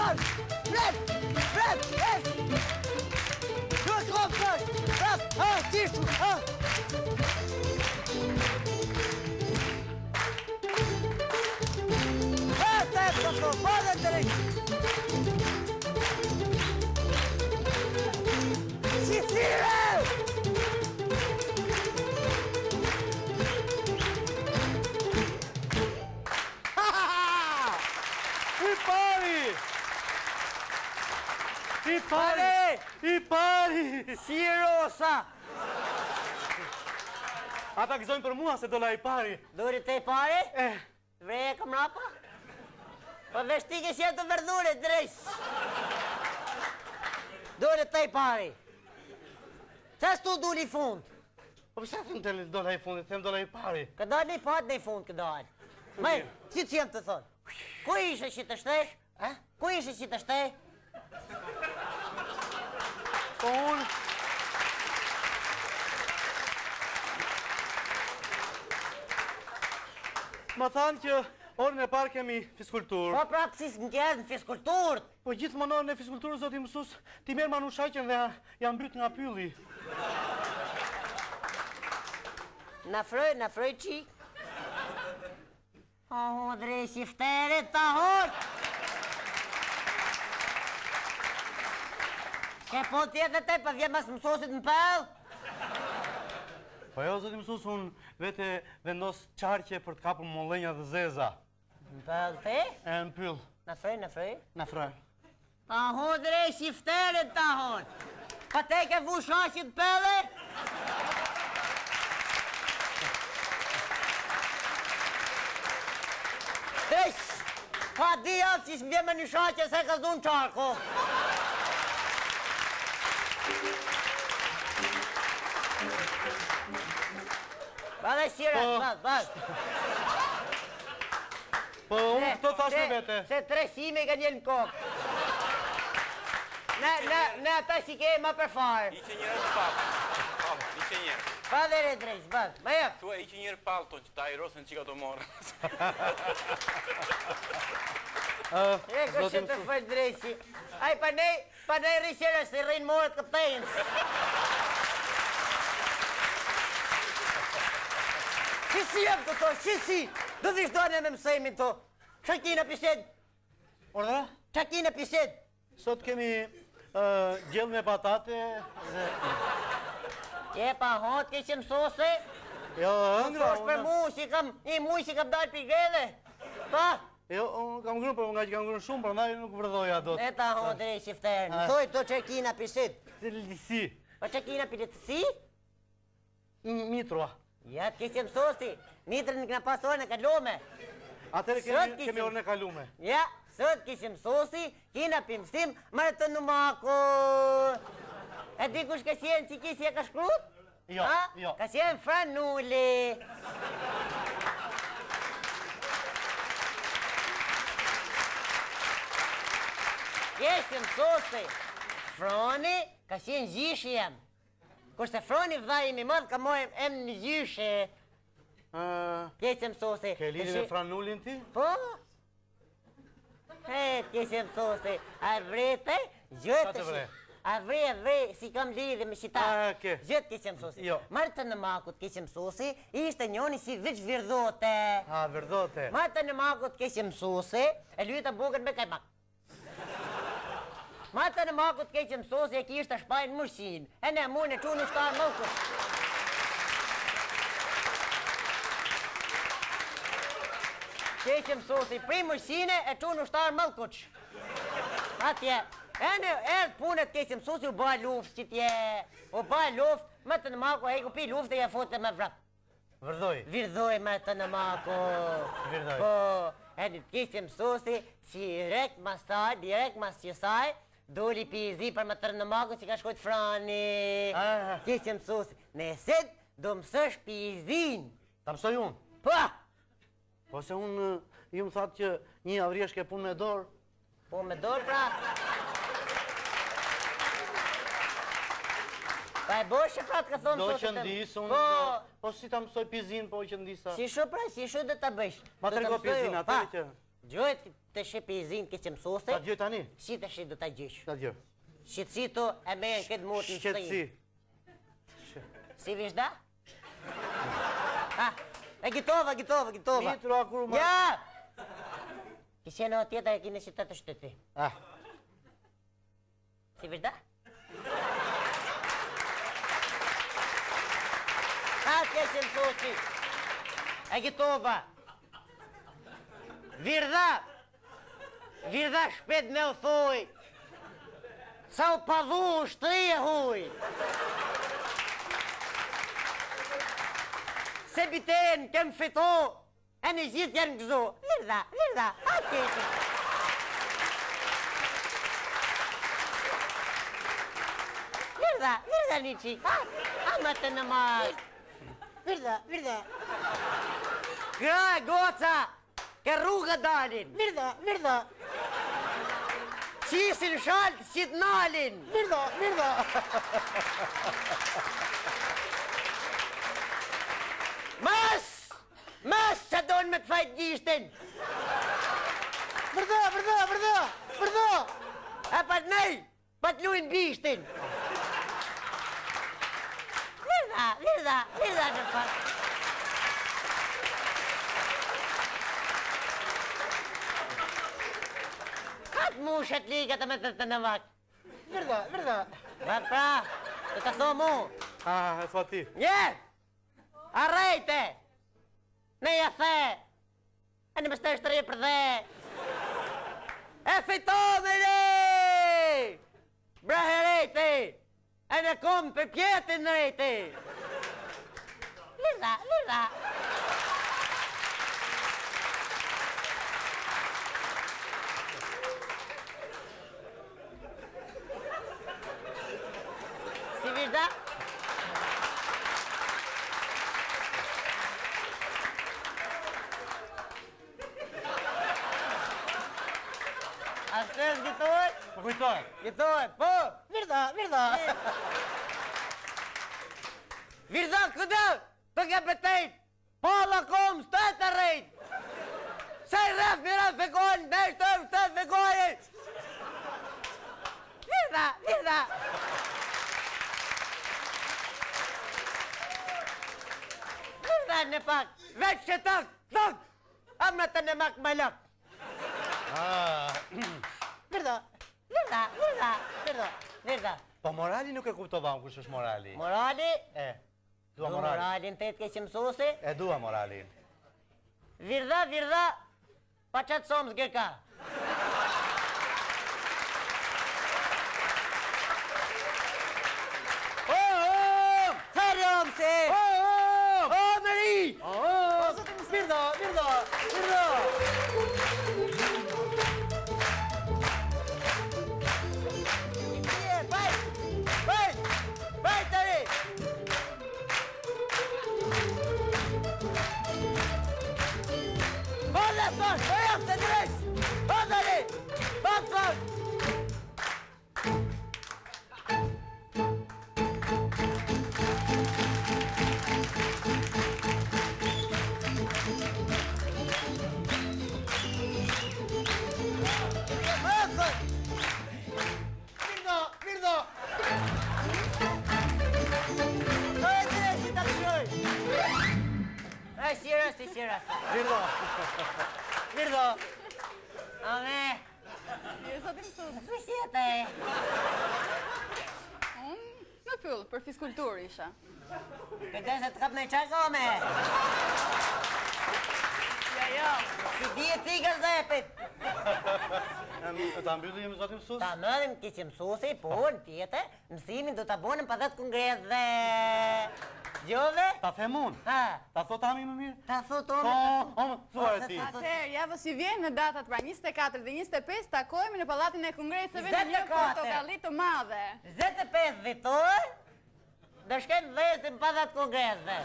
Fred! Fred! Es! Nu kom, Fred! Fred! Tishu! Perfetto! Vada diritto! Sicile! I pari! Si Rosa! Ata gëzojnë për mua se dola i pari. Duri te i pari? Vreje kam rapa? Po veshtike si e të verdure, drejs. Duri te i pari. Qa stu du një fund? Po përsa them të dola i fundit, them dola i pari. Ka dalë një pat në i fund, ka dalë. Maj, si që jem të thonë? Ku ishe që të shtesh? Ku ishe që të shtesh? Po unë... Ma thanë që orën e parë kemi fiskulturë. Po prapë si s'mëgjerë në fiskulturët. Po gjithmonë orën e fiskulturë, zoti mësus, ti merë manushaqen dhe janë mbyt nga pylli. Në froj qik. O, drej, shifterit të hort. Ke po tjetë dhe te, pa vje mas mësosit në pëllë? Po jo, zoti mësus, unë vete vendos qarqe për të kapur mollenja dhe zeza. Në pëllë te? E në pyll. Në froj? Në froj. Ta hon, drej, shifterit ta hon. Pa te ke vu shashit pëllë? Drej, pa di avë që s'mvje me një shaqe se ka zun qarko. Bale shira, bale. Po, unë këto thash me vete. Se tre sime ka njën në kokë. Ne ata si ke ma për farë. Iqe njërë të papë. Iqe njërë. Bale re drejsh, bale. Ma jep. Tua iqe njërë palton që ta i rosën që ka të morë. E, kështë të fërë drejshi. Aj, pa nej rishera se rrinë morët këptajnës. Qësi jem të to, qësi? Dë dhishtë dojnë e me mësejmin to. Qa kina pised? Ordra? Qa kina pised? Sot kemi gjellë me patate dhe... Je pa hot, ke që mësose? Jo, Më ëngra, thosh për mu, si kam, një muj si kam dalë për grele. Pa? Jo, kam ngrënë, për nga që kam ngrënë shumë, për ndaj nuk vërdoja do të... E ta hot, rej, shifterë. Më thoj to që kina pised. Si? Po që kina pilitësi? Mitrua. Ja, ke që mësosi. Mitrën në këna pasore në kalome. Atëre kemi orën e kalume. Ja, sot kishë mësosi, kina pimësim, mërë të numako. E di kush ka qenë që kishë e ka shkrut? Jo, jo. Ka qenë Franulli. Kishë mësosi, Froni ka qenë gjishë jam. Kurse Froni vdha imi madhë ka mojëm em në gjyshe. Kishë mësosi. Ke lidhje me Franullin ti? Po? Kishë mësosi. A vrete, gjëtë Ka të vre? A vre, si kam lidhje me shita. Ke? Gjëtë kishë mësosi. Jo. Martë në makut kishë mësosi, ishte njoni si veç virdote. A, virdote. Martë në makut kishë mësosi, e lyta bugën me kajmak. Martë në makut kishë mësosi, e ki ishte shpajnë mërshin. E ne mu në qunë shtarë mëllkës. Kishë mësosi, pri mërshin e qunë shtarë mëllkës. Atje. E në erë punët kishë mësosi, u bëj luft që tje. U bëj luft, më të në mako, e ku pi luft e ja fote me vrat. Vërdoj. Virdoj më të në mako. Virdoj. Po, e në kishë mësosi, si direkt mas saj, direkt mas qësaj, doli pi zi për më tërë në mako që ka shkojt Frani. Kishë mësosi, nëset do mësësh pi zin. Ta mësoj unë? Po! Po se unë ju më thatë që një avriesh ke punë me dorë. Po me dorë pra. Pa e boshe pra të ka thonë Do sotit e... qëndis, unë... Po, Po si ta mësoj pizin, po qëndisa. si shu pra, si shu dhe ta bësh. Ma tërgo pizin, atër që... Gjojt të shipi i zinë kështë mësuse. Ta gjë tani? Si të shi du të gjysh. Ta gjë. Shqitësi tu e me në këtë motë në Shqetësi. Si vishda? Ha, e gitova. Mitro, kur ma... Ja! Kishe në tjeta e kine si të shteti. Si vishda? Ha, kështë mësusi. E gitova. Virdha shpet me u thuj. Sa u padhu shtri e huj. Se biten kem fito, e në gjithë janë gëzo. Virdha, a kështë. Virdha një qik, a më të në marë. Virdha. Gra, goca, ke rrugë dalin. Virdha. Qisin shaltë, si të nalin. Virdha. Mas, që donë me të fajtë gjishtin. Virdha. E pat nej, pat lujnë bishtin. Virdha në pak. Katë mushet liga të me të në vak. Virdha. Vak pra, të të thomu. E thua ti. Nje, arrejte. Ne ja the. E në mështë është rrë për dhe. E fitome ne. Braherejte. E në kom për pjetin në rejte. Virdha. Si virdha? Ashtës gjitoj? Po kujtoj. Gjitoj, po! Virdha! Virdha këtë, të ke betejt! Pala kom, së të rejt! Se i rrëf, mi rrëf fekojnë, me shtë fekojnë! Virdha! Virdha në pak, veç që tak! Amna të në mak me lak! Virdha! Po morali nuk e kuptova kush është morali. Morali? Dua Du morali. moralin të jetë keqë mësusi? E dua moralin. Virdha, pa qatë somë zgërka. Thërëm se! Meri! Virdha! Bajt të ri! Hola, son! Bajam të drejsh! Hola, ri! Bajt, Sira. Virdo. Ame. Zotim mësues. Si jete? Unë në pyll, për fiskulturë isha. Këtë se të kap në qako me. Jo. Si dje ti gazepit. Ta mbyllu jemi zotim mësues? Ta mërim kishë mësuesi, po në tjetër, mësimin do të bonim për 10 kongres dhe... Gjove? Ta themun? Ha? Ta thot ami më mirë? Ta thot Po, onë? thuaj ti. Atëherë, javës i vjen në datat pra 24 dhe 25 takohemi në pallatin e kongreseve në një 24. portokalli të madhe. 25 vitor, do shkem dhezim për 10 kongresve.